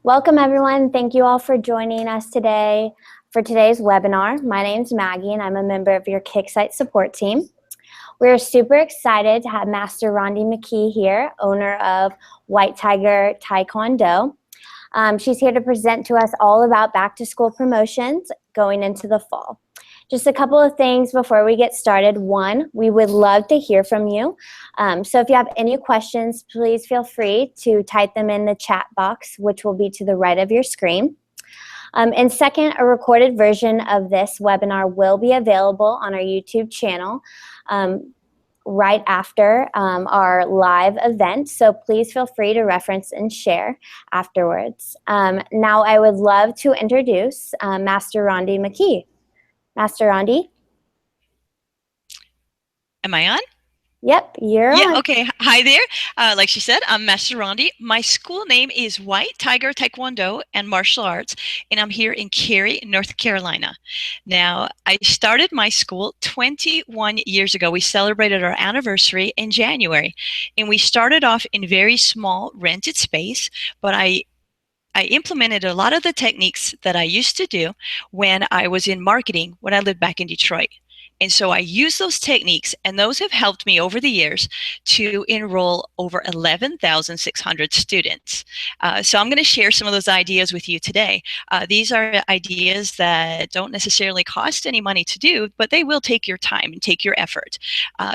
Welcome everyone. Thank you all for joining us today for today's webinar. My name is Maggie and I'm a member of your Kicksite support team. We're super excited to have Master Rondy McKee here, owner of White Tiger Taekwondo. She's here to present to us all about back to school promotions going into the fall. Just a couple of things before we get started. One, we would love to hear from you. So if you have any questions, please feel free to type them in the chat box, which will be to the right of your screen. And second, a recorded version of this webinar will be available on our YouTube channel right after our live event. So please feel free to reference and share afterwards. Now I would love to introduce Master Rondy McKee. Master Rondy? Am I on? Yep, you're on. Okay. Hi there. Like she said, I'm Master Rondy. My school name is White Tiger Taekwondo and Martial Arts, and I'm here in Cary, North Carolina. Now, I started my school 21 years ago. We celebrated our anniversary in January, and we started off in very small rented space, but I implemented a lot of the techniques that I used to do when I was in marketing when I lived back in Detroit. And so I use those techniques, and those have helped me over the years to enroll over 11,600 students. So I'm going to share some of those ideas with you today. These are ideas that don't necessarily cost any money to do, but they will take your time and take your effort.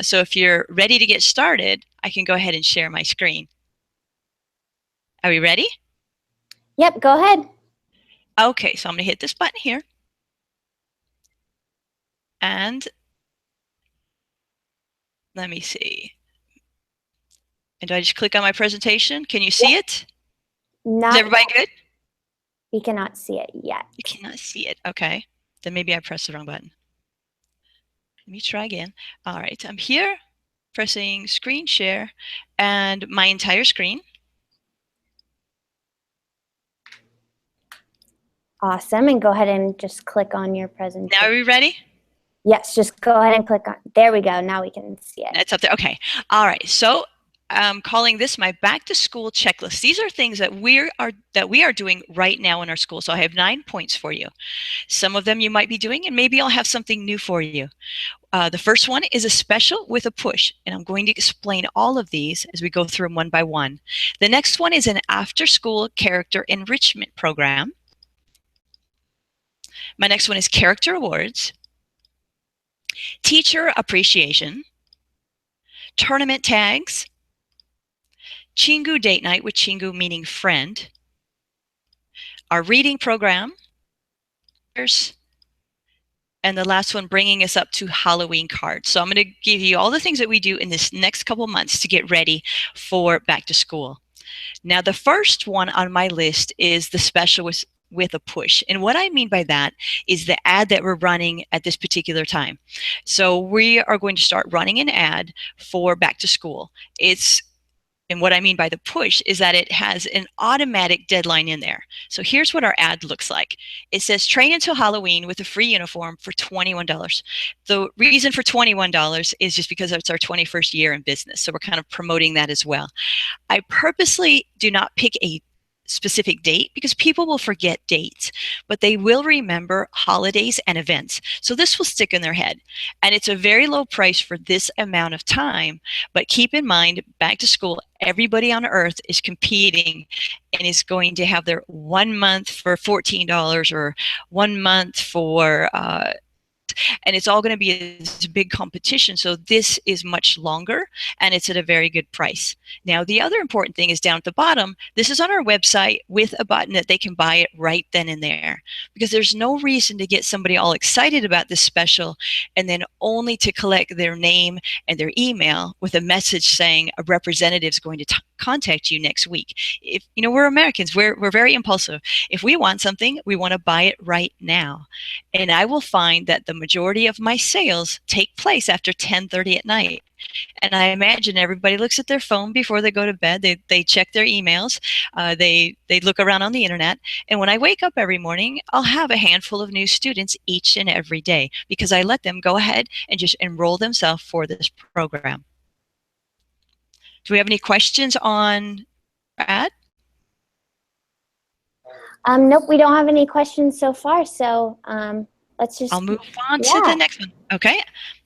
So if you're ready to get started, I can go ahead and share my screen. Are we ready? Yep, go ahead. Okay, so I'm going to hit this button here. And let me see. And do I just click on my presentation? Can you see it? Not Is everybody good? We cannot see it yet. You cannot see it. Okay. Then maybe I pressed the wrong button. Let me try again. All right. I'm here pressing screen share and my entire screen. Awesome. And go ahead and just click on your presentation. Now are we ready? Yes, just go ahead and click on. There we go. Now we can see it. It's up there. Okay. All right. So I'm calling this my back to school checklist. These are things that we are doing right now in our school. So I have 9 points for you. Some of them you might be doing, and maybe I'll have something new for you. The first one is a special with a push, and I'm going to explain all of these as we go through them one by one. The next one is an after-school character enrichment program. My next one is character awards, teacher appreciation, tournament tags, Chingu date night, with Chingu meaning friend, our reading program, and the last one bringing us up to Halloween cards. So I'm going to give you all the things that we do in this next couple months to get ready for back to school. Now, the first one on my list is the special with a push. And what I mean by that is the ad that we're running at this particular time. So we are going to start running an ad for back to school. And what I mean by the push is that it has an automatic deadline in there. So here's what our ad looks like. It says train until Halloween with a free uniform for $21. The reason for $21 is just because it's our 21st year in business. So we're kind of promoting that as well. I purposely do not pick a specific date because people will forget dates, but they will remember holidays and events. So this will stick in their head. And it's a very low price for this amount of time. But keep in mind, back to school, everybody on earth is competing and is going to have their 1 month for $14 or 1 month for and it's all going to be a big competition. So this is much longer and it's at a very good price. Now, the other important thing is down at the bottom, this is on our website with a button that they can buy it right then and there, because there's no reason to get somebody all excited about this special and then only to collect their name and their email with a message saying a representative is going to contact you next week. If you know, we're Americans, we're very impulsive. If we want something, we want to buy it right now. And I will find that the majority of my sales take place after 10:30 at night. And I imagine everybody looks at their phone before they go to bed. They check their emails. They look around on the internet. And when I wake up every morning, I'll have a handful of new students each and every day because I let them go ahead and just enroll themselves for this program. Do we have any questions on ad? Nope, we don't have any questions so far. So let's just. I'll move on to the next one. Okay,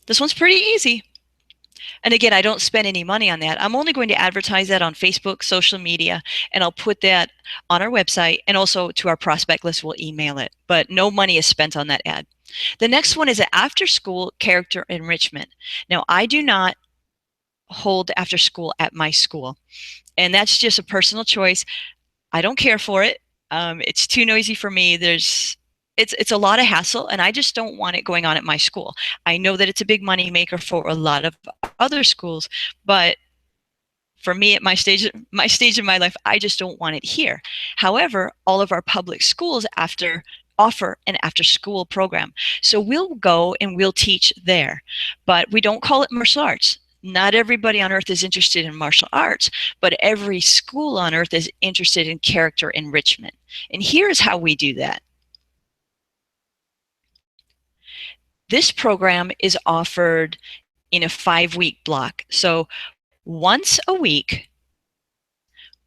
this one's pretty easy. And again, I don't spend any money on that. I'm only going to advertise that on Facebook, social media, and I'll put that on our website, and also to our prospect list, we'll email it. But no money is spent on that ad. The next one is an after-school character enrichment. Now, I do not hold after school at my school, and that's just a personal choice. I don't care for it. It's too noisy for me. It's a lot of hassle, and I just don't want it going on at my school. I know that it's a big money maker for a lot of other schools, but for me at my stage of my life, I just don't want it here. However, all of our public schools offer an after school program. So we'll go and we'll teach there, but we don't call it martial arts. Not everybody on earth is interested in martial arts, but every school on earth is interested in character enrichment. And here's how we do that. This program is offered in a 5-week block. So once a week,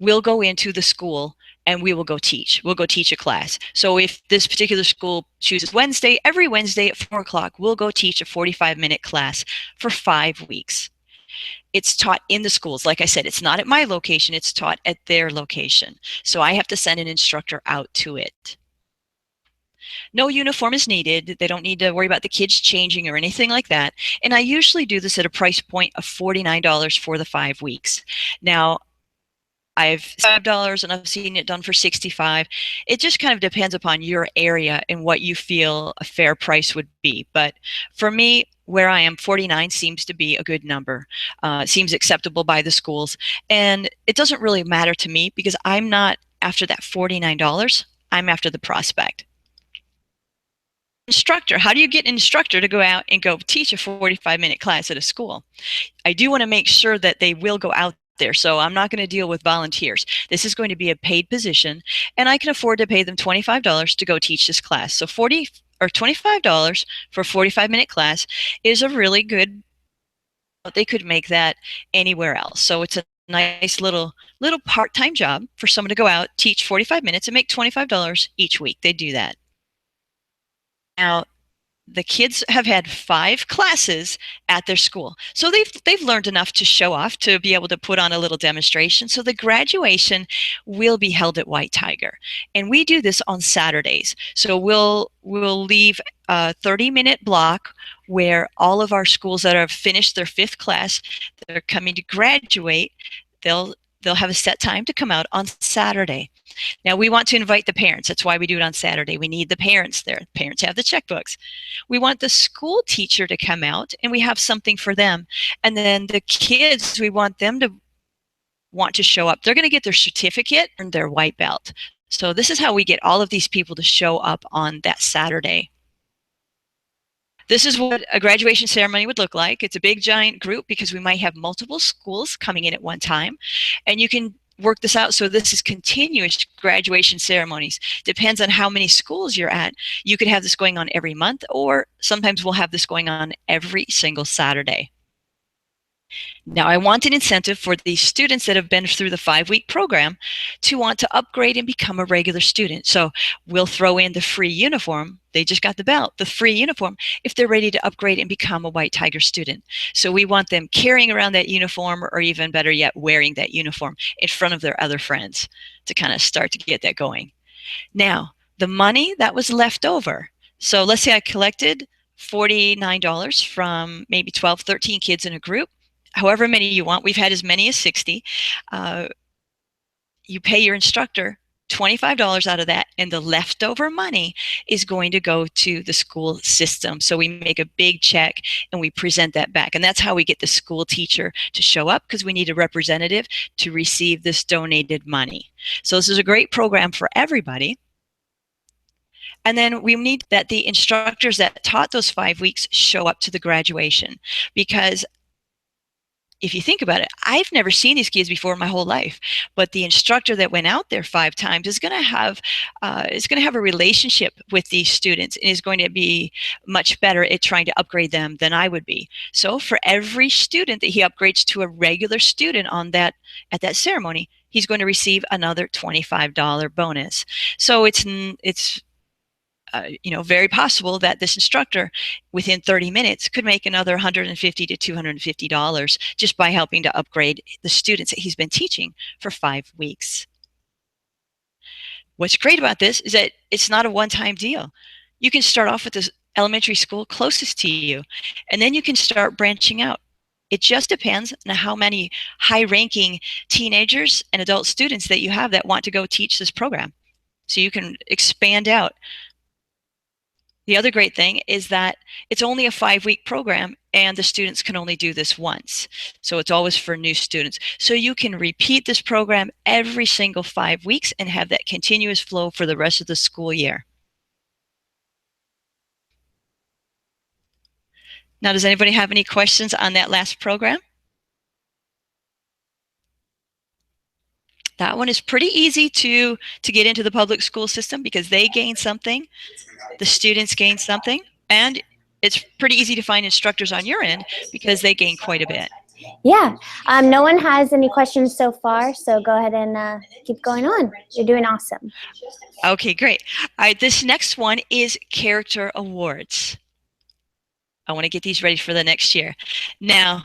we'll go into the school and we will go teach. We'll go teach a class. So if this particular school chooses Wednesday, every Wednesday at 4 o'clock, we'll go teach a 45-minute class for 5 weeks. It's taught in the schools. Like I said, it's not at my location, it's taught at their location. So I have to send an instructor out to it. No uniform is needed. They don't need to worry about the kids changing or anything like that. And I usually do this at a price point of $49 for the 5 weeks. Now, I've $5 and I've seen it done for $65. It just kind of depends upon your area and what you feel a fair price would be. But for me, where I am, 49 seems to be a good number. It seems acceptable by the schools. And it doesn't really matter to me because I'm not after that $49. I'm after the prospect. Instructor, how do you get an instructor to go out and go teach a 45-minute class at a school? I do want to make sure that they will go out there. So I'm not going to deal with volunteers. This is going to be a paid position, and I can afford to pay them $25 to go teach this class. So $25 for a 45-minute class is a really good. They could make that anywhere else. So it's a nice little part-time job for someone to go out, teach 45 minutes, and make $25 each week. They do that. Now, the kids have had 5 classes at their school. So they've learned enough to show off, to be able to put on a little demonstration. So the graduation will be held at White Tiger. And we do this on Saturdays. So we'll leave a 30-minute block where all of our schools that have finished their 5th class, that are coming to graduate, they'll have a set time to come out on Saturday. Now, we want to invite the parents. That's why we do it on Saturday. We need the parents there. Parents have the checkbooks. We want the school teacher to come out, and we have something for them. And then the kids, we want them to want to show up. They're going to get their certificate and their white belt. So this is how we get all of these people to show up on that Saturday. This is what a graduation ceremony would look like. It's a big, giant group because we might have multiple schools coming in at one time. And you can work this out. So this is continuous graduation ceremonies. Depends on how many schools you're at. You could have this going on every month, or sometimes we'll have this going on every single Saturday. Now, I want an incentive for these students that have been through the 5-week program to want to upgrade and become a regular student. So we'll throw in the free uniform. They just got the belt, the free uniform, if they're ready to upgrade and become a White Tiger student. So we want them carrying around that uniform, or even better yet, wearing that uniform in front of their other friends to kind of start to get that going. Now, the money that was left over. So let's say I collected $49 from maybe 12, 13 kids in a group. However many you want. We've had as many as 60. You pay your instructor $25 out of that, and the leftover money is going to go to the school system. So we make a big check and we present that back. And that's how we get the school teacher to show up, because we need a representative to receive this donated money. So this is a great program for everybody. And then we need that the instructors that taught those 5 weeks show up to the graduation, because if you think about it, I've never seen these kids before in my whole life, but the instructor that went out there 5 times is going to have a relationship with these students, and is going to be much better at trying to upgrade them than I would be. So for every student that he upgrades to a regular student at that ceremony, he's going to receive another $25 bonus. So it's very possible that this instructor within 30 minutes could make another $150 to $250 just by helping to upgrade the students that he's been teaching for 5 weeks. What's great about this is that it's not a one-time deal. You can start off with the elementary school closest to you, and then you can start branching out. It just depends on how many high-ranking teenagers and adult students that you have that want to go teach this program. So you can expand out. The other great thing is that it's only a 5-week program and the students can only do this once. So it's always for new students. So you can repeat this program every single 5 weeks and have that continuous flow for the rest of the school year. Now, does anybody have any questions on that last program? That one is pretty easy to get into the public school system because they gain something, the students gain something, and it's pretty easy to find instructors on your end because they gain quite a bit. Yeah. No one has any questions so far, so go ahead and keep going on. You're doing awesome. Okay, great. All right, this next one is character awards. I want to get these ready for the next year. Now,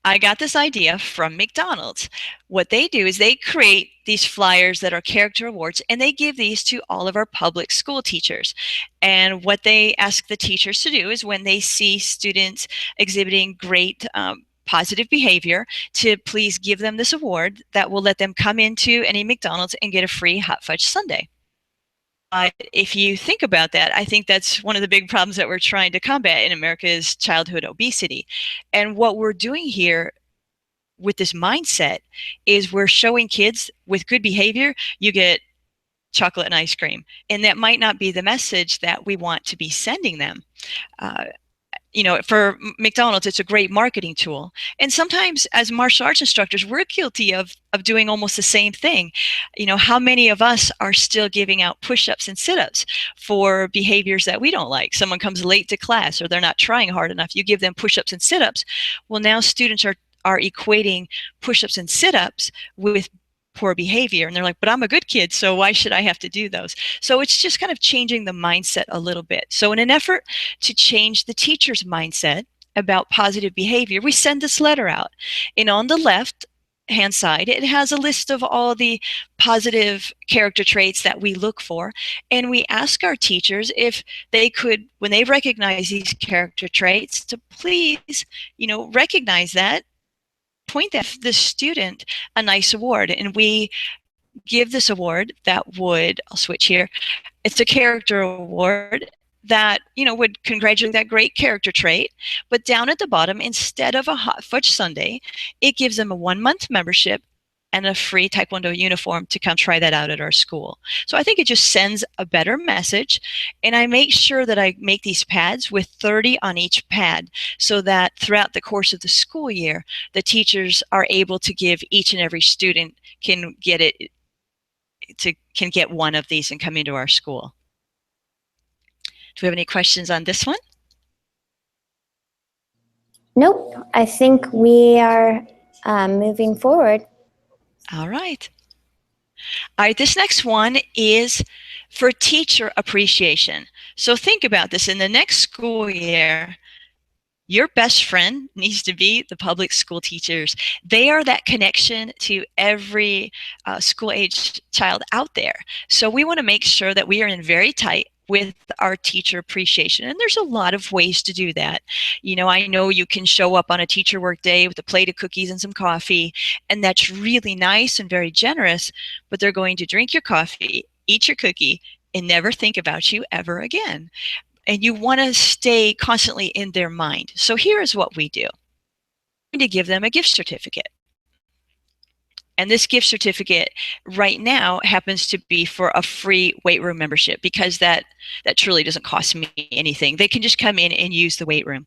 I got this idea from McDonald's. What they do is they create these flyers that are character awards, and they give these to all of our public school teachers. And what they ask the teachers to do is when they see students exhibiting great positive behavior, to please give them this award that will let them come into any McDonald's and get a free hot fudge sundae. If you think about that, I think that's one of the big problems that we're trying to combat in America is childhood obesity. And what we're doing here with this mindset is we're showing kids with good behavior, you get chocolate and ice cream. And that might not be the message that we want to be sending them. For McDonald's, it's a great marketing tool. And sometimes as martial arts instructors, we're guilty of doing almost the same thing. How many of us are still giving out push-ups and sit-ups for behaviors that we don't like? Someone comes late to class or they're not trying hard enough. You give them push-ups and sit-ups. Well, now students are equating push-ups and sit-ups with poor behavior, and they're like, but I'm a good kid, so why should I have to do those? So it's just kind of changing the mindset a little bit. So in an effort to change the teacher's mindset about positive behavior, we send this letter out, and on the left hand side it has a list of all the positive character traits that we look for, and we ask our teachers if they could, when they recognize these character traits, to please recognize that, point at the student a nice award. And we give this award that would, I'll switch here, it's a character award that would congratulate that great character trait, but down at the bottom, instead of a hot fudge sundae, it gives them a 1-month membership and a free Taekwondo uniform to come try that out at our school. So I think it just sends a better message. And I make sure that I make these pads with 30 on each pad so that throughout the course of the school year, the teachers are able to give each and every student can get one of these and come into our school. Do we have any questions on this one? Nope. I think we are moving forward. All right. All right, this next one is for teacher appreciation. So think about this. In the next school year, your best friend needs to be the public school teachers. They are that connection to every school-age child out there. So we want to make sure that we are in very tight with our teacher appreciation. And there's a lot of ways to do that. I know you can show up on a teacher work day with a plate of cookies and some coffee, and that's really nice and very generous, but they're going to drink your coffee, eat your cookie, and never think about you ever again. And you want to stay constantly in their mind. So here is what we do. We're going to give them a gift certificate. And this gift certificate right now happens to be for a free weight room membership, because that truly doesn't cost me anything. They can just come in and use the weight room.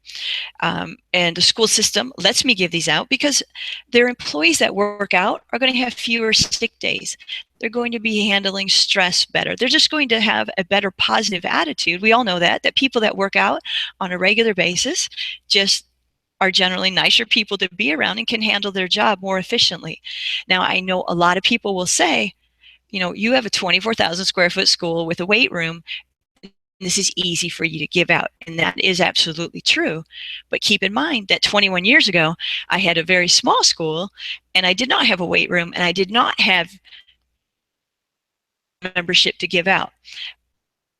And the school system lets me give these out because their employees that work out are going to have fewer sick days. They're going to be handling stress better. They're just going to have a better positive attitude. We all know that people that work out on a regular basis just are generally nicer people to be around and can handle their job more efficiently. Now, I know a lot of people will say, you know, you have a 24,000 square foot school with a weight room. This is easy for you to give out. And that is absolutely true. But keep in mind that 21 years ago, I had a very small school and I did not have a weight room and I did not have membership to give out.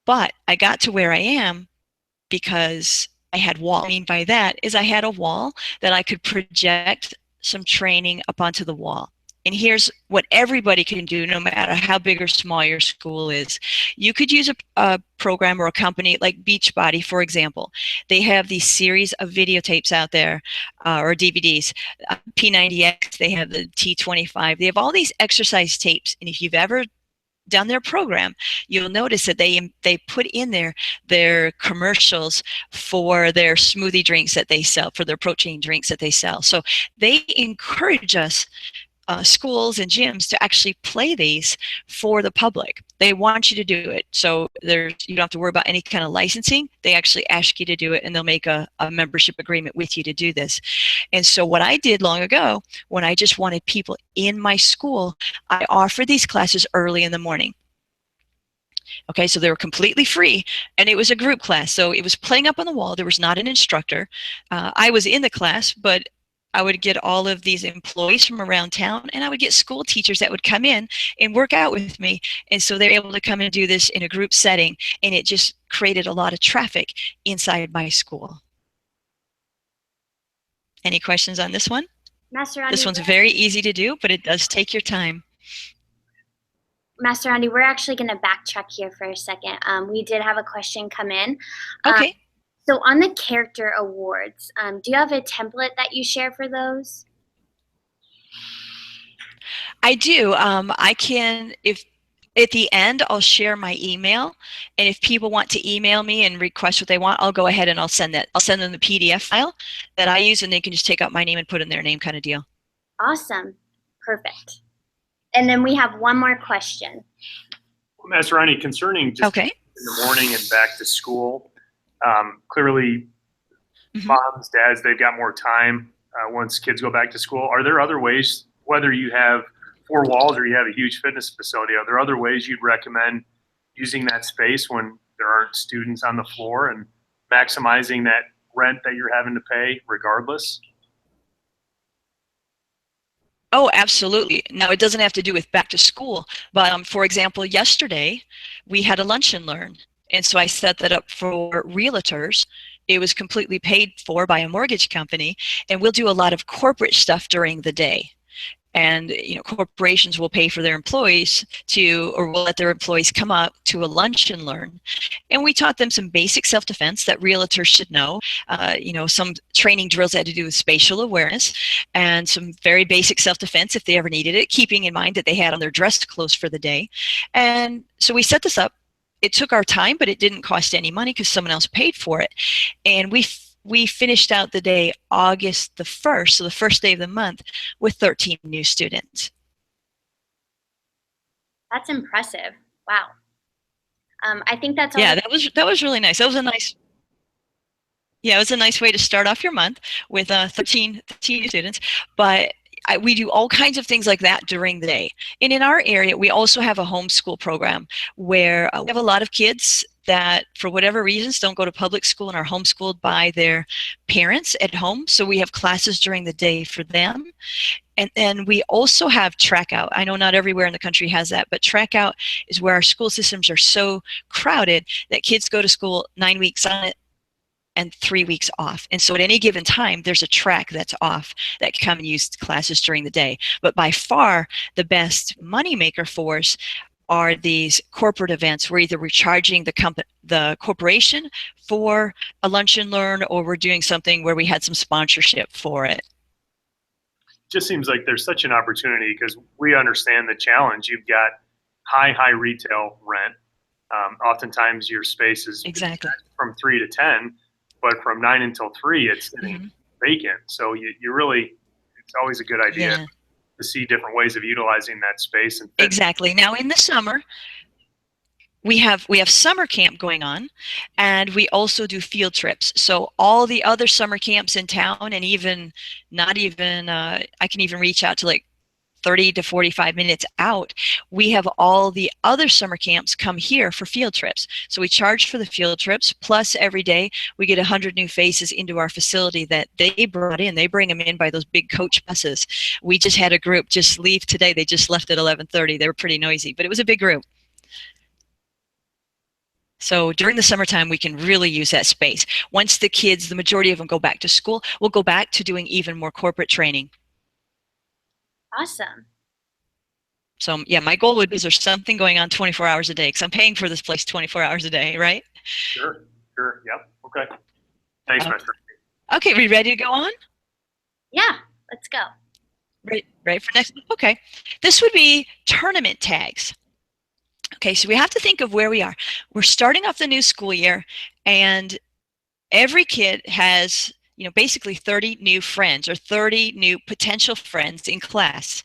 But I got to where I am because I had wall. What I mean by that is I had a wall that I could project some training up onto the wall. And here's what everybody can do, no matter how big or small your school is. You could use a program or a company like Beachbody, for example. They have these series of videotapes out there, or DVDs. P90X, they have the T25. They have all these exercise tapes. And if you've ever done their program, you'll notice that they put in there their commercials for their smoothie drinks that they sell, for their protein drinks that they sell. So they encourage us, schools and gyms, to actually play these for the public. They want you to do it. So you don't have to worry about any kind of licensing. They actually ask you to do it, and they'll make a membership agreement with you to do this. And so what I did long ago, when I just wanted people in my school, I offered these classes early in the morning. Okay, so they were completely free, and it was a group class. So it was playing up on the wall. There was not an instructor. I was in the class, but I would get all of these employees from around town, and I would get school teachers that would come in and work out with me. And so they're able to come and do this in a group setting, and it just created a lot of traffic inside my school. Any questions on this one? Master Rondy, this one's very easy to do, but it does take your time. Master Rondy, we're actually going to backtrack here for a second. We did have a question come in. Okay. So on the character awards, do you have a template that you share for those? I do. I can, if at the end, I'll share my email, and if people want to email me and request what they want, I'll go ahead and I'll send that. I'll send them the PDF file that I use, and they can just take out my name and put in their name, kind of deal. Awesome. Perfect. And then we have one more question. Well, Master Rondy, concerning just in the morning and back to school, clearly moms, dads, they've got more time once kids go back to school. Are there other ways, whether you have 4 walls or you have a huge fitness facility, are there other ways you'd recommend using that space when there aren't students on the floor and maximizing that rent that you're having to pay regardless? Oh, absolutely. Now, it doesn't have to do with back to school, but for example, yesterday we had a lunch and learn. And so I set that up for realtors. It was completely paid for by a mortgage company, and we'll do a lot of corporate stuff during the day. And corporations will pay for their employees or will let their employees come up to a lunch and learn. And we taught them some basic self-defense that realtors should know, some training drills that had to do with spatial awareness, and some very basic self-defense if they ever needed it, keeping in mind that they had on their dress clothes for the day. And so we set this up. It took our time, but it didn't cost any money because someone else paid for it. And we finished out the day August the 1st, so the first day of the month, with 13 new students. That's impressive. Wow. I think that's all. Yeah, that was really nice. That was a nice. Yeah, it was a nice way to start off your month with 13 new students. But we do all kinds of things like that during the day. And in our area, we also have a homeschool program where we have a lot of kids that, for whatever reasons, don't go to public school and are homeschooled by their parents at home. So we have classes during the day for them. And then we also have track out. I know not everywhere in the country has that, but track out is where our school systems are so crowded that kids go to school 9 weeks on it and 3 weeks off. And so at any given time, there's a track that's off that can come and use classes during the day. But by far, the best moneymaker for us are these corporate events where either we're charging the corporation for a lunch and learn, or we're doing something where we had some sponsorship for it. Just seems like there's such an opportunity because we understand the challenge. You've got high retail rent. Oftentimes your space is from 3 to 10, but from 9 until 3, it's sitting vacant. So you really, it's always a good idea to see different ways of utilizing that space. And exactly. Now in the summer, we have summer camp going on, and we also do field trips. So all the other summer camps in town, and even not even I can even reach out to like 30 to 45 minutes out, we have all the other summer camps come here for field trips. So we charge for the field trips, plus every day we get 100 new faces into our facility that they brought in. They bring them in by those big coach buses. We just had a group just leave today. They just left at 11:30. They were pretty noisy, but it was a big group. So during the summertime, we can really use that space. Once the kids, the majority of them go back to school, we'll go back to doing even more corporate training. Awesome. So yeah, my goal would be, is there something going on 24 hours a day? Because I'm paying for this place 24 hours a day, right? Sure. Yep. Okay. Thanks, Master. Okay, we ready to go on? Yeah, let's go. Right for next. Okay. This would be tournament tags. Okay, so we have to think of where we are. We're starting off the new school year, and every kid has, basically 30 new friends or 30 new potential friends in class.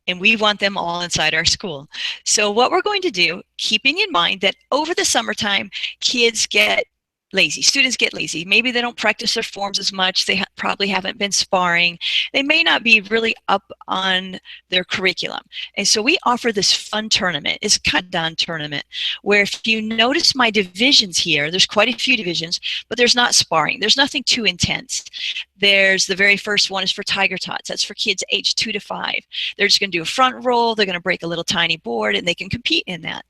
And we want them all inside our school. So what we're going to do, keeping in mind that over the summertime, kids get lazy. Students get lazy. Maybe they don't practice their forms as much. They probably haven't been sparring. They may not be really up on their curriculum. And so we offer this fun tournament. It's kind of done tournament where, if you notice my divisions here, there's quite a few divisions, but there's not sparring. There's nothing too intense. There's the very first one is for Tiger Tots. That's for kids aged 2 to 5. They're just going to do a front roll. They're going to break a little tiny board, and they can compete in that.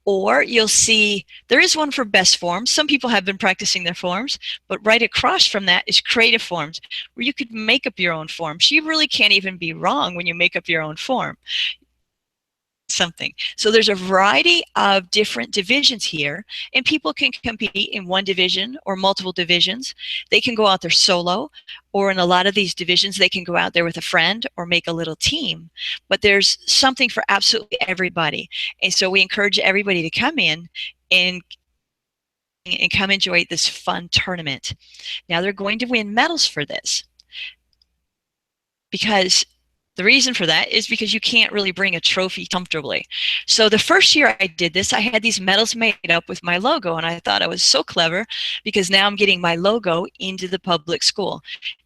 Or you'll see there is one for best forms. Some people have been practicing their forms, but right across from that is creative forms, where you could make up your own forms. You really can't even be wrong when you make up your own form. Something. So there's a variety of different divisions here, and people can compete in one division or multiple divisions. They can go out there solo, or in a lot of these divisions, they can go out there with a friend or make a little team. But there's something for absolutely everybody. And so we encourage everybody to come in and come enjoy this fun tournament. Now they're going to win medals for this, because the reason for that is because you can't really bring a trophy comfortably. So the first year I did this, I had these medals made up with my logo, and I thought I was so clever, because now I'm getting my logo into the public school.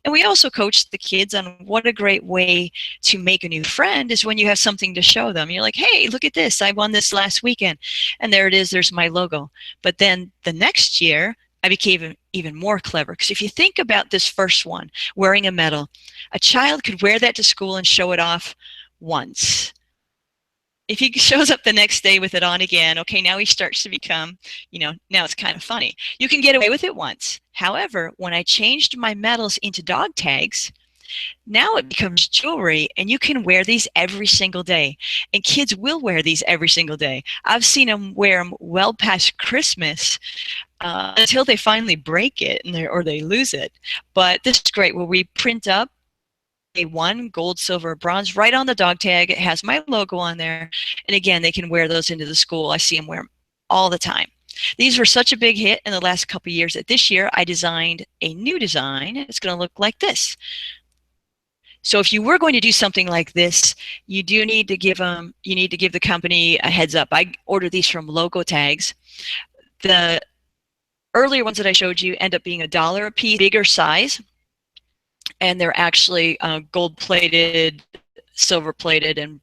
And we also coached the kids on what a great way to make a new friend is when you have something to show them. You're like, hey, look at this. I won this last weekend. And there it is. There's my logo. But then the next year, I became even more clever, because if you think about this first one, wearing a medal, a child could wear that to school and show it off once. If he shows up the next day with it on again, okay, now he starts to become, now it's kind of funny. You can get away with it once. However, when I changed my medals into dog tags, now it becomes jewelry, and you can wear these every single day. And kids will wear these every single day. I've seen them wear them well past Christmas, until they finally break it or they lose it. But this is great, where we print up a one gold, silver, bronze right on the dog tag. It has my logo on there. And again, they can wear those into the school. I see them wear them all the time. These were such a big hit in the last couple of years that this year I designed a new design. It's going to look like this. So if you were going to do something like this, you do need to give the company a heads up. I ordered these from Logo Tags. The earlier ones that I showed you end up being $1 a piece, bigger size, and they're actually gold-plated, silver-plated, and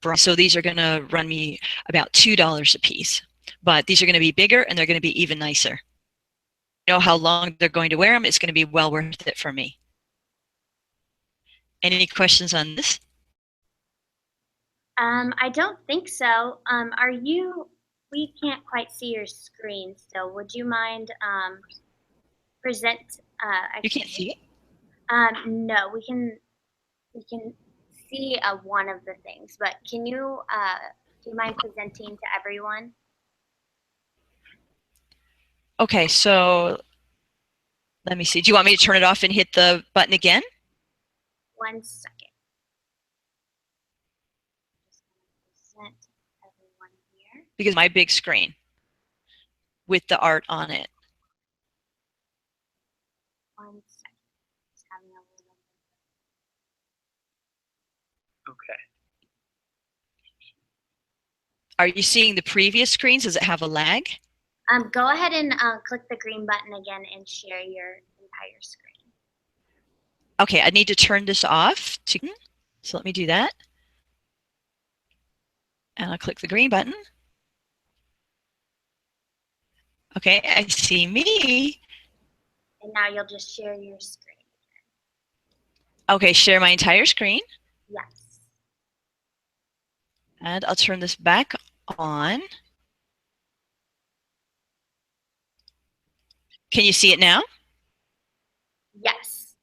bronze. So these are going to run me about $2 a piece. But these are going to be bigger, and they're going to be even nicer. You know how long they're going to wear them. It's going to be well worth it for me. Any questions on this? I don't think so. We can't quite see your screen still. Would you mind present? You can't see it? No, we can see one of the things, but can you do you mind presenting to everyone? Okay, so let me see. Do you want me to turn it off and hit the button again? 1 second. Just present everyone here. Because my big screen with the art on it. 1 second. Just having a little. Okay. Are you seeing the previous screens? Does it have a lag? Go ahead and click the green button again and share your entire screen. Okay, I need to turn this off. So let me do that. And I'll click the green button. Okay, I see me. And now you'll just share your screen. Okay, share my entire screen. Yes. And I'll turn this back on. Can you see it now? Yes.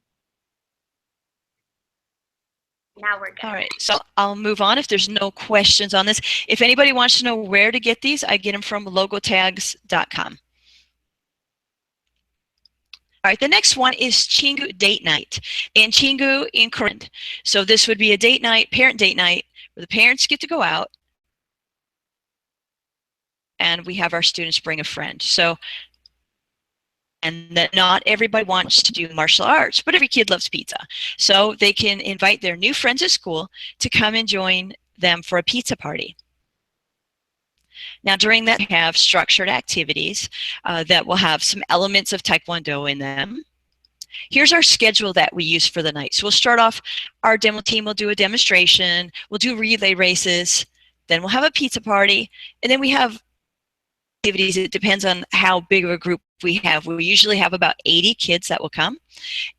Now we're good. All right, so I'll move on if there's no questions on this. If anybody wants to know where to get these, I get them from logotags.com. All right, the next one is Chingu date night. And Chingu in Korean. So this would be a date night, parent date night, where the parents get to go out and we have our students bring a friend. So, and that not everybody wants to do martial arts, but every kid loves pizza. So they can invite their new friends at school to come and join them for a pizza party. Now during that, we have structured activities that will have some elements of Taekwondo in them. Here's our schedule that we use for the night. So we'll start off, our demo team will do a demonstration, we'll do relay races, then we'll have a pizza party, and then we have activities. It depends on how big of a group we have. We usually have about 80 kids that will come,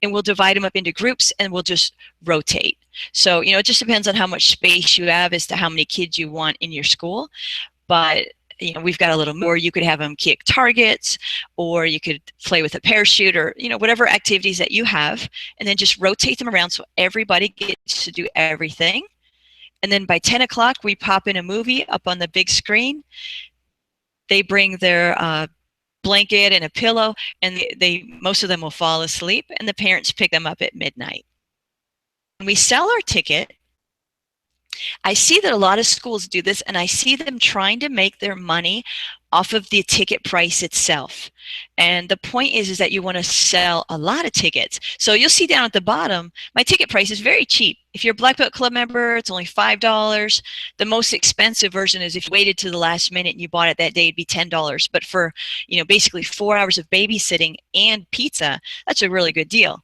and we'll divide them up into groups and we'll just rotate. So, you know, it just depends on how much space you have as to how many kids you want in your school. But you know, we've got a little more. You could have them kick targets, or you could play with a parachute, or you know, whatever activities that you have, and then just rotate them around so everybody gets to do everything. And then by 10 o'clock, we pop in a movie up on the big screen. They bring their blanket and a pillow, and most of them will fall asleep, and the parents pick them up at midnight. When we sell our ticket, I see that a lot of schools do this, and I see them trying to make their money off of the ticket price itself. And the point is that you want to sell a lot of tickets. So you'll see down at the bottom, my ticket price is very cheap. If you're a Black Belt Club member, it's only $5. The most expensive version is if you waited to the last minute and you bought it that day, it'd be $10. But for, you know, basically 4 hours of babysitting and pizza, that's a really good deal.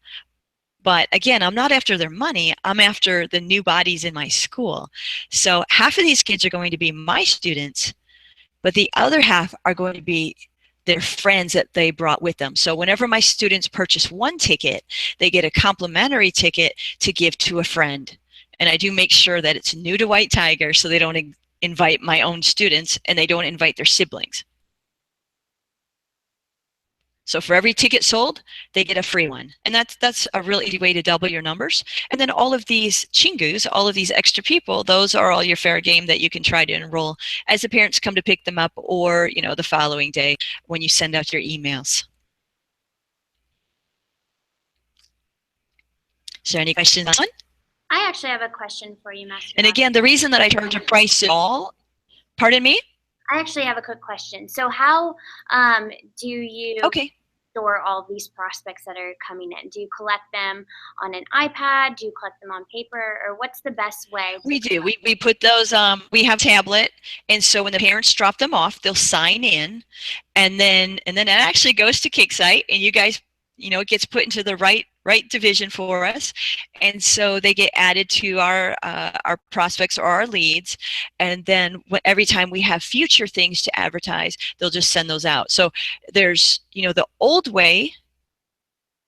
But again, I'm not after their money. I'm after the new bodies in my school. So half of these kids are going to be my students, but the other half are going to be their friends that they brought with them. So whenever my students purchase one ticket, they get a complimentary ticket to give to a friend. And I do make sure that it's new to White Tiger, so they don't invite my own students and they don't invite their siblings. So for every ticket sold, they get a free one. And that's a real easy way to double your numbers. And then all of these Chingus, all of these extra people, those are all your fair game that you can try to enroll as the parents come to pick them up, or, you know, the following day when you send out your emails. Is there any questions on that one? I actually have a question for you, Master. And again, the reason that I charge a price at all, pardon me? I actually have a quick question. So how do you store all these prospects that are coming in? Do you collect them on an iPad? Do you collect them on paper? Or what's the best way? We do. We put those, we have tablet. And so when the parents drop them off, they'll sign in. And then it actually goes to Kicksite, and you guys, you know, it gets put into the right division for us, and so they get added to our prospects or our leads. And then every time we have future things to advertise, they'll just send those out. So there's, you know, the old way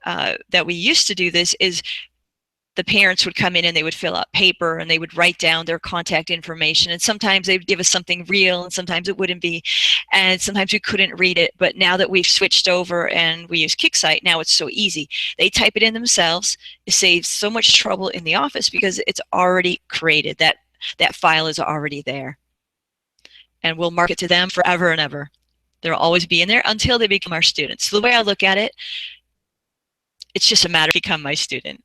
that we used to do this is the parents would come in and they would fill out paper and they would write down their contact information, and sometimes they would give us something real and sometimes it wouldn't be, and sometimes we couldn't read it. But now that we've switched over and we use Kicksite, now it's so easy. They type it in themselves. It saves so much trouble in the office because it's already created. That file is already there, and we'll mark it to them forever and ever. They'll always be in there until they become our students. So the way I look at it, it's just a matter of become my student.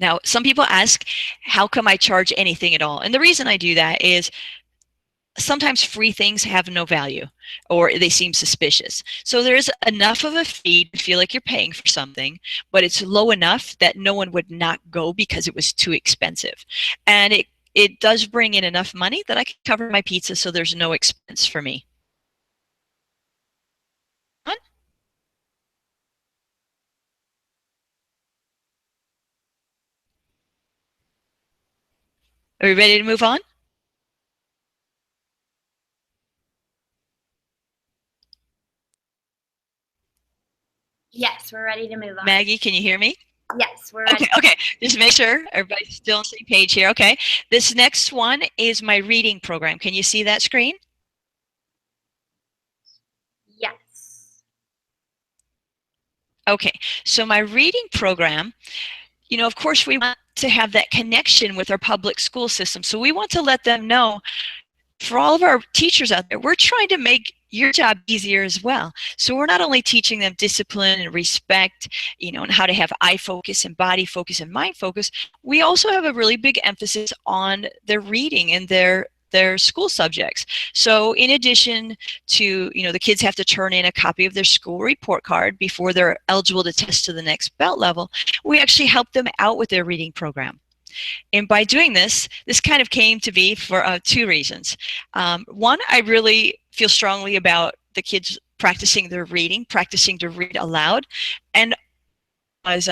Now, some people ask, how come I charge anything at all? And the reason I do that is sometimes free things have no value or they seem suspicious. So there's enough of a fee to feel like you're paying for something, but it's low enough that no one would not go because it was too expensive. And it does bring in enough money that I can cover my pizza, so there's no expense for me. Are we ready to move on? Yes, we're ready to move on. Maggie, can you hear me? Yes, we're ready. Okay. Just make sure everybody's still on the same page here. Okay. This next one is my reading program. Can you see that screen? Yes. Okay. So my reading program, you know, of course, we want to have that connection with our public school system. So we want to let them know, for all of our teachers out there, we're trying to make your job easier as well. So we're not only teaching them discipline and respect, you know, and how to have eye focus and body focus and mind focus. We also have a really big emphasis on their reading and their school subjects. So in addition to, you know, the kids have to turn in a copy of their school report card before they're eligible to test to the next belt level, we actually help them out with their reading program. And by doing this kind of came to be for two reasons. One, I really feel strongly about the kids practicing their reading, practicing to read aloud, and was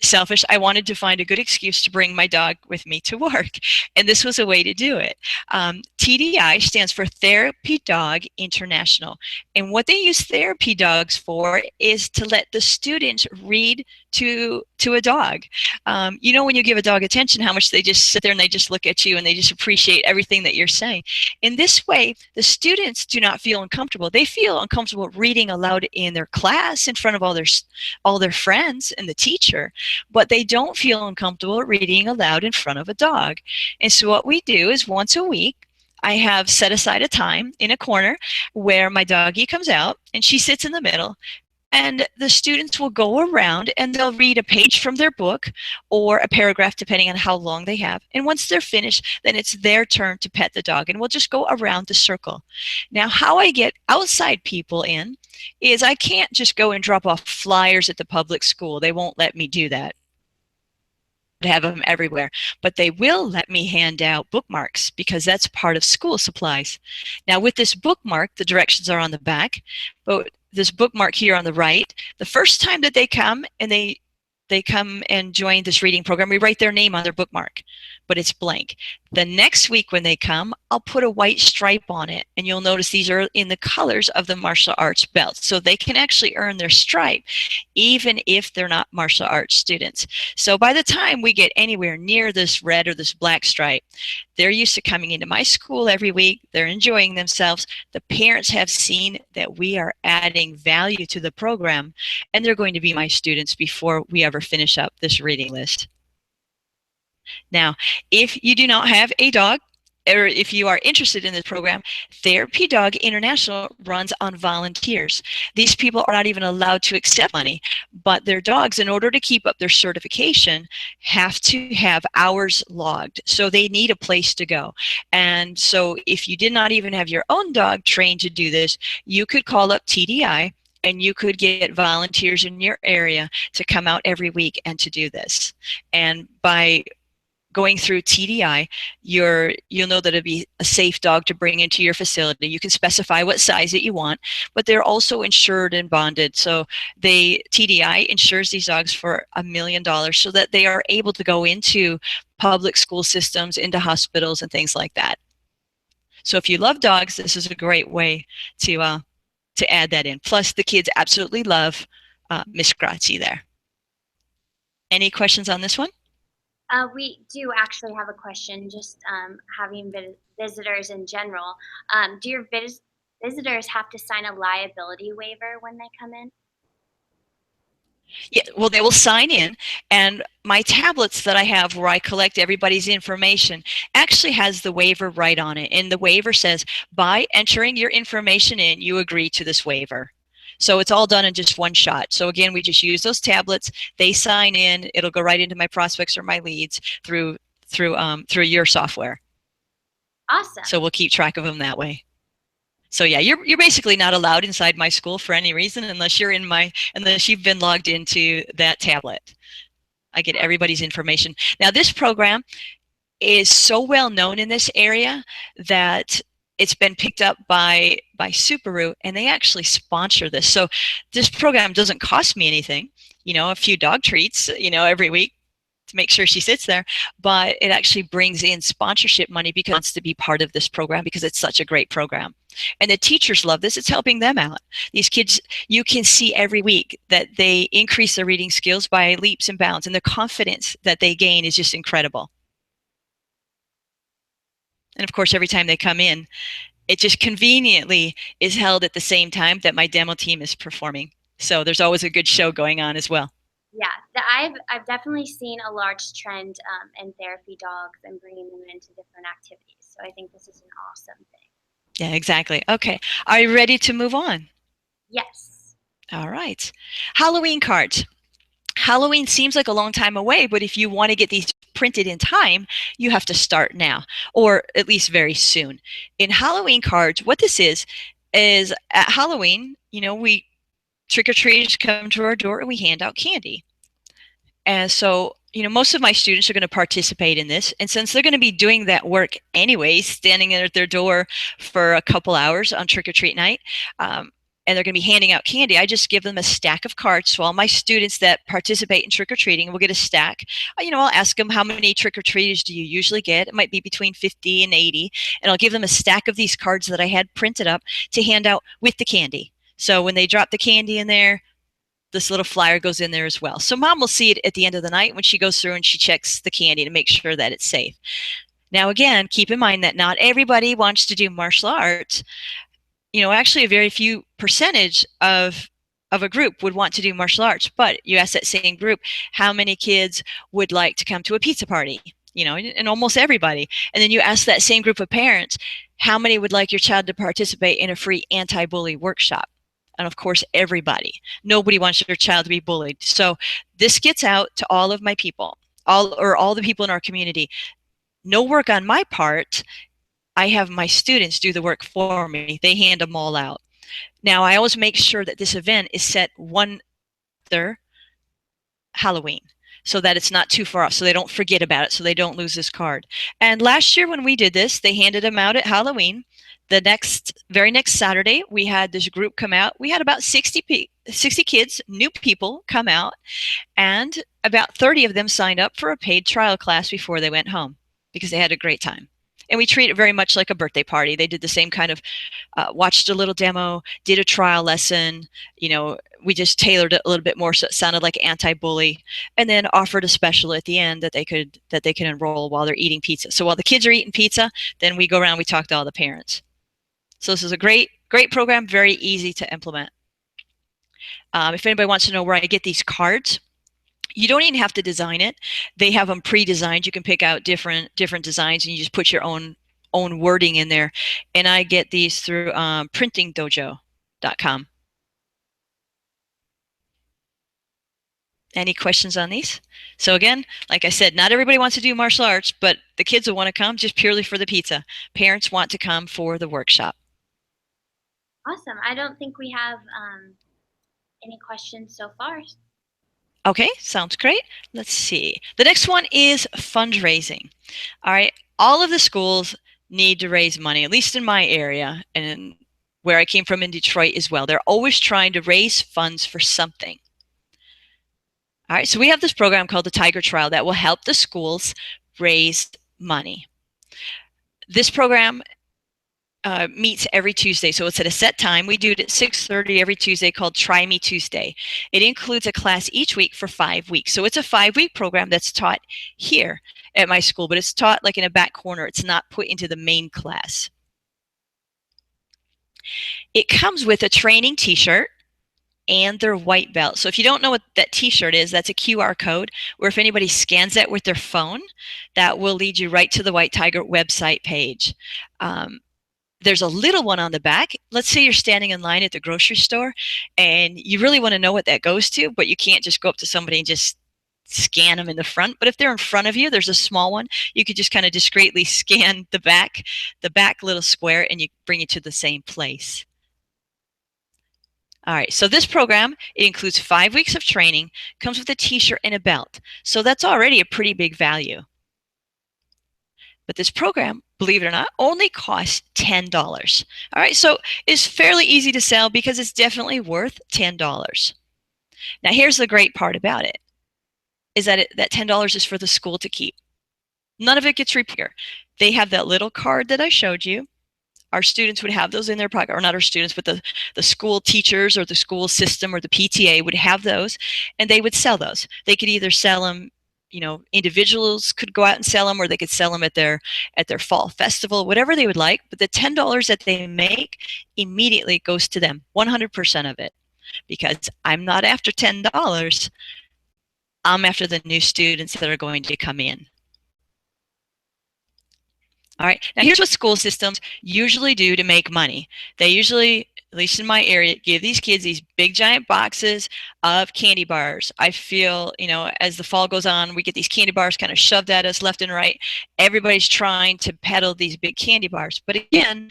selfish. I wanted to find a good excuse to bring my dog with me to work, and this was a way to do it. TDI stands for Therapy Dog International, and what they use therapy dogs for is to let the students read to a dog. You know, when you give a dog attention, how much they just sit there and they just look at you and they just appreciate everything that you're saying. In this way, the students do not feel uncomfortable. They feel uncomfortable reading aloud in their class in front of all their friends and the teacher, but they don't feel uncomfortable reading aloud in front of a dog. And so what we do is once a week, I have set aside a time in a corner where my doggie comes out and she sits in the middle. And the students will go around and they'll read a page from their book or a paragraph, depending on how long they have. And once they're finished, then it's their turn to pet the dog. And we'll just go around the circle. Now, how I get outside people in is I can't just go and drop off flyers at the public school. They won't let me do that. Have them everywhere, but they will let me hand out bookmarks because that's part of school supplies. Now with this bookmark, the directions are on the back, but this bookmark here on the right, the first time that they come and they come and join this reading program, we write their name on their bookmark, but it's blank. The next week when they come, I'll put a white stripe on it, and you'll notice these are in the colors of the martial arts belt, so they can actually earn their stripe even if they're not martial arts students. So by the time we get anywhere near this red or this black stripe, they're used to coming into my school every week. They're enjoying themselves. The parents have seen that we are adding value to the program, and they're going to be my students before we ever finish up this reading list. Now, if you do not have a dog, or if you are interested in this program, Therapy Dog International runs on volunteers. These people are not even allowed to accept money, but their dogs, in order to keep up their certification, have to have hours logged. So they need a place to go. And so if you did not even have your own dog trained to do this, you could call up TDI and you could get volunteers in your area to come out every week and to do this. And by going through TDI, you'll know that it'll be a safe dog to bring into your facility. You can specify what size that you want, but they're also insured and bonded. So TDI insures these dogs for $1 million so that they are able to go into public school systems, into hospitals and things like that. So if you love dogs, this is a great way to add that in. Plus the kids absolutely love Miss Grazi there. Any questions on this one? We do actually have a question, just having visitors in general. Do your visitors have to sign a liability waiver when they come in? Yeah, well, they will sign in, and my tablets that I have where I collect everybody's information actually has the waiver right on it. And the waiver says, by entering your information in, you agree to this waiver. So it's all done in just one shot. So again, we just use those tablets. They sign in. It'll go right into my prospects or my leads through your software. Awesome. So we'll keep track of them that way. So yeah, you're basically not allowed inside my school for any reason unless you've been logged into that tablet. I get everybody's information. Now this program is so well known in this area that it's been picked up by Subaru, and they actually sponsor this. So this program doesn't cost me anything, a few dog treats, every week to make sure she sits there, but it actually brings in sponsorship money because it wants to be part of this program because it's such a great program. And the teachers love this. It's helping them out. These kids, you can see every week that they increase their reading skills by leaps and bounds, and the confidence that they gain is just incredible. And of course, every time they come in, it just conveniently is held at the same time that my demo team is performing. So there's always a good show going on as well. Yeah, I've definitely seen a large trend in therapy dogs and bringing them into different activities. So I think this is an awesome thing. Yeah, exactly. Okay, are you ready to move on? Yes. All right. Halloween cards. Halloween seems like a long time away, but if you want to get these printed in time, you have to start now, or at least very soon. In Halloween cards, what this is at Halloween, we trick-or-treaters come to our door and we hand out candy. And so, most of my students are going to participate in this. And since they're going to be doing that work anyway, standing at their door for a couple hours on trick-or-treat night, and they're going to be handing out candy, I just give them a stack of cards. So all my students that participate in trick-or-treating will get a stack. I'll ask them, how many trick-or-treaters do you usually get? It might be between 50 and 80. And I'll give them a stack of these cards that I had printed up to hand out with the candy. So when they drop the candy in there, this little flyer goes in there as well. So mom will see it at the end of the night when she goes through and she checks the candy to make sure that it's safe. Now, again, keep in mind that not everybody wants to do martial arts. Actually a very few percentage of a group would want to do martial arts, but you ask that same group, how many kids would like to come to a pizza party? And almost everybody. And then you ask that same group of parents, how many would like your child to participate in a free anti-bully workshop? And of course, everybody. Nobody wants their child to be bullied. So this gets out to all of my people, all the people in our community. No work on my part. I have my students do the work for me. They hand them all out. Now, I always make sure that this event is set one after Halloween so that it's not too far off, so they don't forget about it, so they don't lose this card. And last year when we did this, they handed them out at Halloween. The very next Saturday, we had this group come out. We had about 60 kids, new people, come out, and about 30 of them signed up for a paid trial class before they went home because they had a great time. And we treat it very much like a birthday party. They did the same kind of, watched a little demo, did a trial lesson. We just tailored it a little bit more so it sounded like anti-bully, and then offered a special at the end that they could enroll while they're eating pizza. So while the kids are eating pizza, then we go around, we talk to all the parents. So this is a great program, very easy to implement. If anybody wants to know where I get these cards, you don't even have to design it. They have them pre-designed. You can pick out different designs and you just put your own wording in there. And I get these through printingdojo.com. Any questions on these? So again, like I said, not everybody wants to do martial arts, but the kids will want to come just purely for the pizza. Parents want to come for the workshop. Awesome. I don't think we have any questions so far. Okay, sounds great. Let's see. The next one is fundraising. All right, all of the schools need to raise money, at least in my area and where I came from in Detroit as well. They're always trying to raise funds for something. All right, so we have this program called the Tiger Trial that will help the schools raise money. This program meets every Tuesday, so it's at a set time. We do it at 6:30 every Tuesday called Try Me Tuesday. It includes a class each week for 5 weeks. So it's a 5-week program that's taught here at my school, but it's taught like in a back corner. It's not put into the main class. It comes with a training t-shirt and their white belt. So if you don't know what that t-shirt is, that's a QR code where if anybody scans that with their phone, that will lead you right to the White Tiger website page. There's a little one on the back. Let's say you're standing in line at the grocery store and you really want to know what that goes to, but you can't just go up to somebody and just scan them in the front, but if they're in front of you, there's a small one, you could just kind of discreetly scan the back little square, and you bring it to the same place. All right, so this program, it includes 5 weeks of training, comes with a t-shirt and a belt. So that's already a pretty big value. But this program, believe it or not, only costs $10. All right, so it's fairly easy to sell because it's definitely worth $10. Now, here's the great part about it, is that that $10 is for the school to keep. None of it gets repaired. They have that little card that I showed you. Our students would have those in their pocket, or not our students, but the school teachers or the school system or the PTA would have those, and they would sell those. They could either sell them, you know, individuals could go out and sell them, or they could sell them at their fall festival, whatever they would like. But the $10 that they make immediately goes to them, 100% of it, because I'm not after $10. I'm after the new students that are going to come in. All right, now here's what school systems usually do to make money. They usually, at least in my area, give these kids these big giant boxes of candy bars. I feel, you know, as the fall goes on, we get these candy bars kind of shoved at us left and right. Everybody's trying to peddle these big candy bars. But again,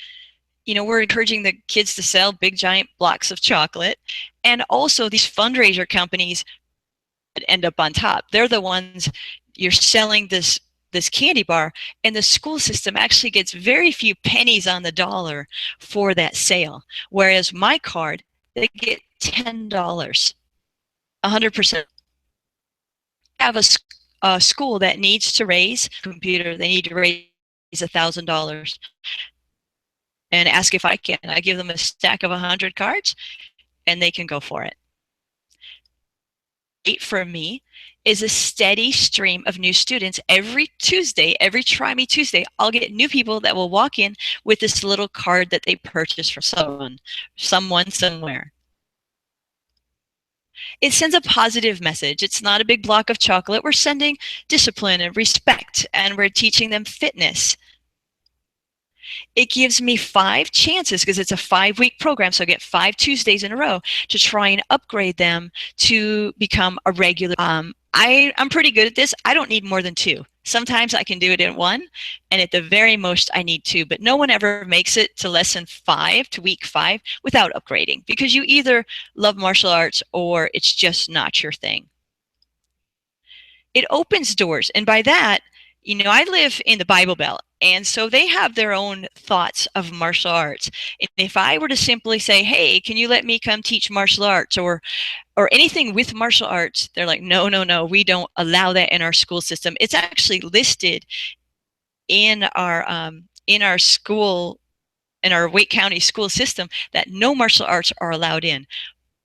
you know, we're encouraging the kids to sell big giant blocks of chocolate. And also these fundraiser companies that end up on top. They're the ones, you're selling this candy bar, and the school system actually gets very few pennies on the dollar for that sale. Whereas my card, they get $10, 100%. Have a school that needs to raise a computer, they need to raise $1,000, and ask if I can. I give them a stack of 100 cards, and they can go for it. For me is a steady stream of new students. Every Tuesday, every Try Me Tuesday, I'll get new people that will walk in with this little card that they purchased from someone somewhere. It sends a positive message. It's not a big block of chocolate. We're sending discipline and respect, and we're teaching them fitness. It gives me 5 chances, because it's a 5-week program, so I get 5 Tuesdays in a row to try and upgrade them to become a regular. I'm pretty good at this. I don't need more than 2. Sometimes I can do it in 1, and at the very most I need 2, but no one ever makes it to lesson 5, to week 5, without upgrading, because you either love martial arts or it's just not your thing. It opens doors, and by that, you know, I live in the Bible Belt, and so they have their own thoughts of martial arts. And if I were to simply say, hey, can you let me come teach martial arts or anything with martial arts, they're like, no, no, no, we don't allow that in our school system. It's actually listed in our school, in our Wake County school system, that no martial arts are allowed in.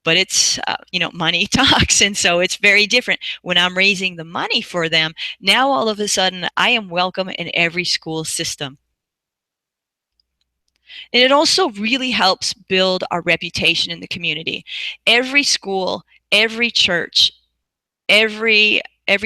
But it's, you know, money talks, and so it's very different. When I'm raising the money for them, now all of a sudden I am welcome in every school system. And it also really helps build our reputation in the community. Every school, every church, every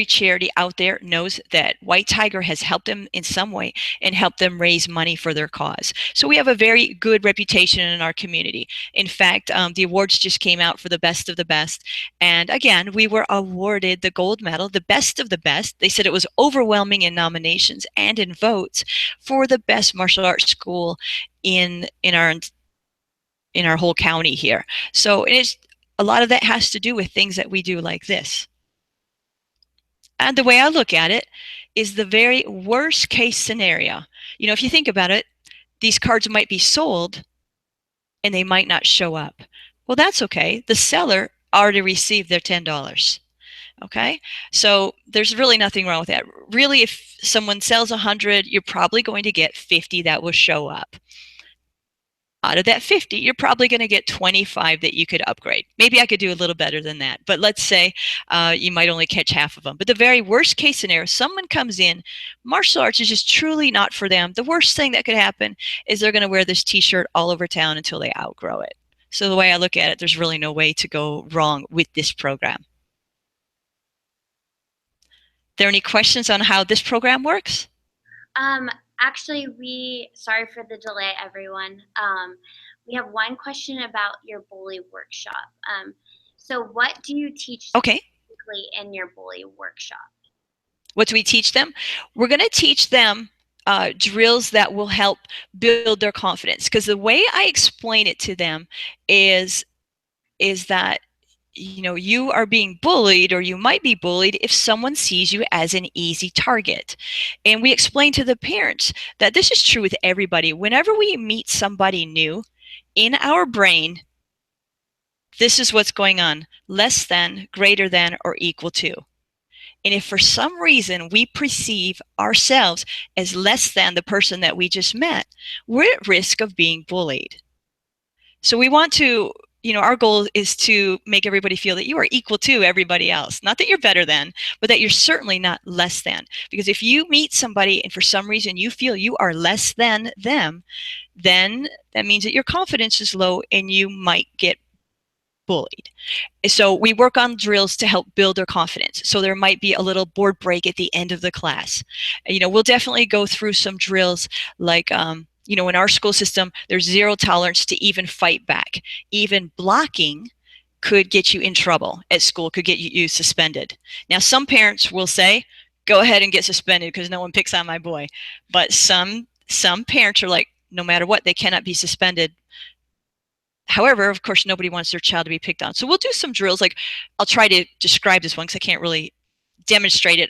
charity out there knows that White Tiger has helped them in some way and helped them raise money for their cause. So we have a very good reputation in our community. In fact, the awards just came out for the best of the best. And again, we were awarded the gold medal, the best of the best. They said it was overwhelming in nominations and in votes for the best martial arts school in our whole county here. So a lot of that has to do with things that we do like this. And the way I look at it is the very worst case scenario. You know, if you think about it, these cards might be sold and they might not show up. Well, that's okay. The seller already received their $10. Okay, so there's really nothing wrong with that. Really, if someone sells 100, you're probably going to get 50 that will show up. Out of that 50, you're probably going to get 25 that you could upgrade. Maybe I could do a little better than that, but let's say you might only catch half of them. But the very worst case scenario, someone comes in, martial arts is just truly not for them. The worst thing that could happen is they're going to wear this t-shirt all over town until they outgrow it. So the way I look at it, there's really no way to go wrong with this program. Are there any questions on how this program works? Actually, sorry for the delay, everyone. We have one question about your bully workshop. So what do you teach okay. specifically in your bully workshop? What do we teach them? We're going to teach them drills that will help build their confidence. Because the way I explain it to them is that, you know, you are being bullied, or you might be bullied if someone sees you as an easy target. And we explain to the parents that this is true with everybody. Whenever we meet somebody new, in our brain, this is what's going on: less than, greater than, or equal to. And if for some reason we perceive ourselves as less than the person that we just met, we're at risk of being bullied. So we want to, you know, our goal is to make everybody feel that you are equal to everybody else. Not that you're better than, but that you're certainly not less than. Because if you meet somebody and for some reason you feel you are less than them, then that means that your confidence is low and you might get bullied. So we work on drills to help build their confidence. So there might be a little board break at the end of the class. You know, we'll definitely go through some drills like, you know, in our school system, there's zero tolerance to even fight back. Even blocking could get you in trouble at school, could get you suspended. Now, some parents will say, go ahead and get suspended because no one picks on my boy. But some parents are like, no matter what, they cannot be suspended. However, of course, nobody wants their child to be picked on. So we'll do some drills. Like, I'll try to describe this one because I can't really demonstrate it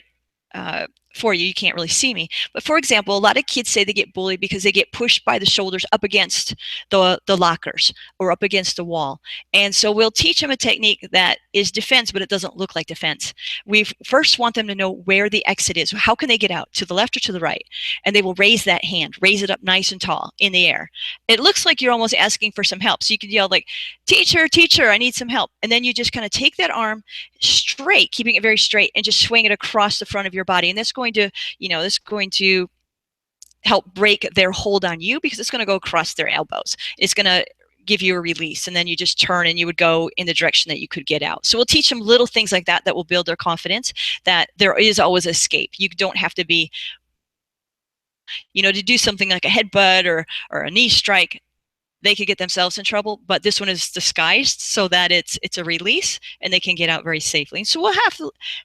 for you. You can't really see me. But for example, a lot of kids say they get bullied because they get pushed by the shoulders up against the lockers or up against a wall. And so we'll teach them a technique that is defense, but it doesn't look like defense. We first want them to know where the exit is. How can they get out? To the left or to the right? And they will raise that hand, raise it up nice and tall in the air. It looks like you're almost asking for some help. So you can yell like, teacher, teacher, I need some help. And then you just kind of take that arm straight, keeping it very straight, and just swing it across the front of your body. And that's going to, you know, that's going to help break their hold on you because it's going to go across their elbows. It's going to give you a release, and then you just turn and you would go in the direction that you could get out. So we'll teach them little things like that that will build their confidence, that there is always escape. You don't have to be, you know, to do something like a headbutt or a knee strike. They could get themselves in trouble, but this one is disguised so that it's a release and they can get out very safely. So we'll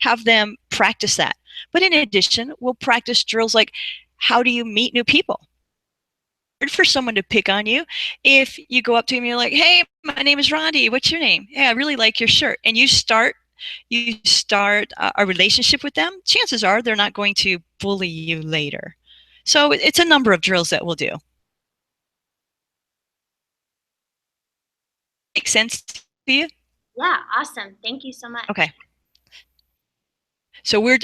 have them practice that. But in addition, we'll practice drills like, how do you meet new people? For someone to pick on you, if you go up to him and you're like, hey, my name is Rondy, what's your name? Hey, I really like your shirt. And you start a relationship with them, chances are they're not going to bully you later. So it's a number of drills that we'll do. Make sense to you? Yeah, awesome. Thank you so much. Okay. So we'll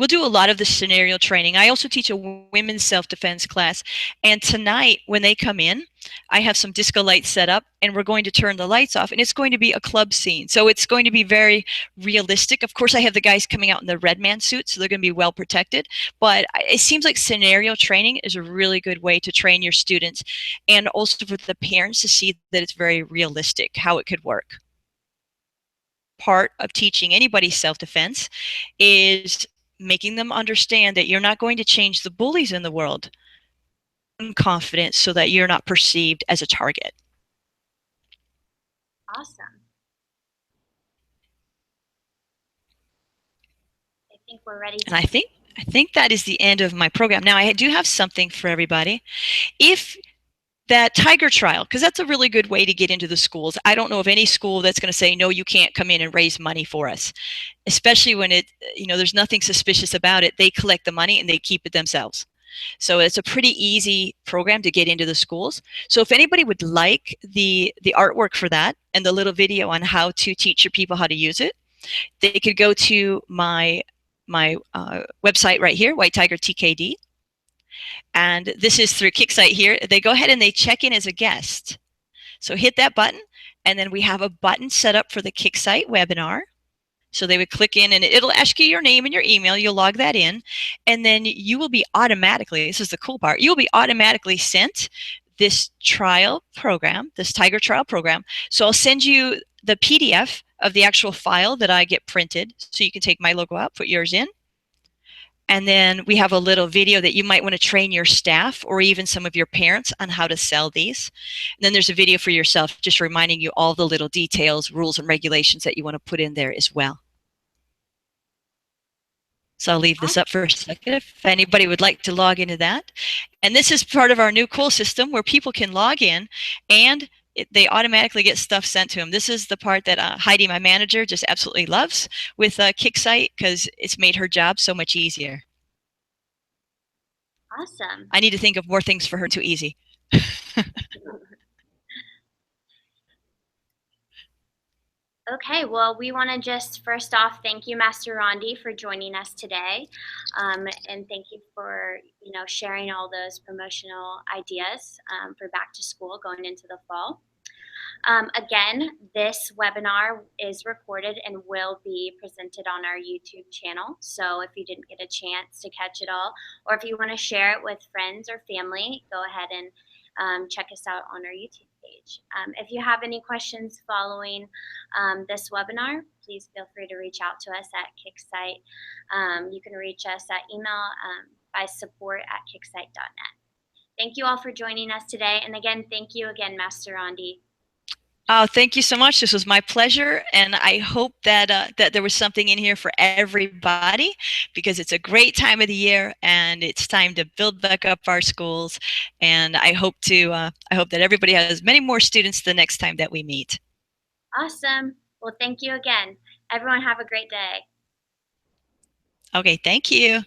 do a lot of the scenario training. I also teach a women's self-defense class. And tonight when they come in, I have some disco lights set up and we're going to turn the lights off and it's going to be a club scene. So it's going to be very realistic. Of course, I have the guys coming out in the red man suits, so they're going to be well protected. But it seems like scenario training is a really good way to train your students and also for the parents to see that it's very realistic, how it could work. Part of teaching anybody self-defense is making them understand that you're not going to change the bullies in the world. Confidence so that you're not perceived as a target. Awesome. I think we're ready. And I think that is the end of my program. Now I do have something for everybody. If that tiger trial, because that's a really good way to get into the schools. I don't know of any school that's going to say, no, you can't come in and raise money for us, especially when it, you know, there's nothing suspicious about it. They collect the money and they keep it themselves. So it's a pretty easy program to get into the schools. So if anybody would like the artwork for that and the little video on how to teach your people how to use it, they could go to my website right here, White Tiger TKD. And this is through Kicksite here. They go ahead and they check in as a guest. So hit that button, and then we have a button set up for the Kicksite webinar. So they would click in, and it'll ask you your name and your email. You'll log that in, and then you will be automatically, this is the cool part, you'll be automatically sent this trial program, this Tiger trial program. So I'll send you the PDF of the actual file that I get printed, so you can take my logo out, put yours in. And then we have a little video that you might want to train your staff or even some of your parents on how to sell these. And then there's a video for yourself just reminding you all the little details, rules, and regulations that you want to put in there as well. So I'll leave this up for a second if anybody would like to log into that. And this is part of our new cool system where people can log in and they automatically get stuff sent to them. This is the part that Heidi, my manager, just absolutely loves with KickSite because it's made her job so much easier. Awesome. I need to think of more things for her too easy. Okay, well, we want to just first off thank you, Master Rondy, for joining us today, and thank you for sharing all those promotional ideas for back to school going into the fall. Again, this webinar is recorded and will be presented on our YouTube channel. So if you didn't get a chance to catch it all, or if you want to share it with friends or family, go ahead and check us out on our YouTube page. If you have any questions following this webinar, please feel free to reach out to us at KickSite. You can reach us at email by support@kicksite.net. Thank you all for joining us today. And again, thank you again, Master Rondy. Oh, thank you so much. This was my pleasure, and I hope that that there was something in here for everybody because it's a great time of the year, and it's time to build back up our schools. And I hope that everybody has many more students the next time that we meet. Awesome. Well, thank you again. Everyone have a great day. Okay, thank you.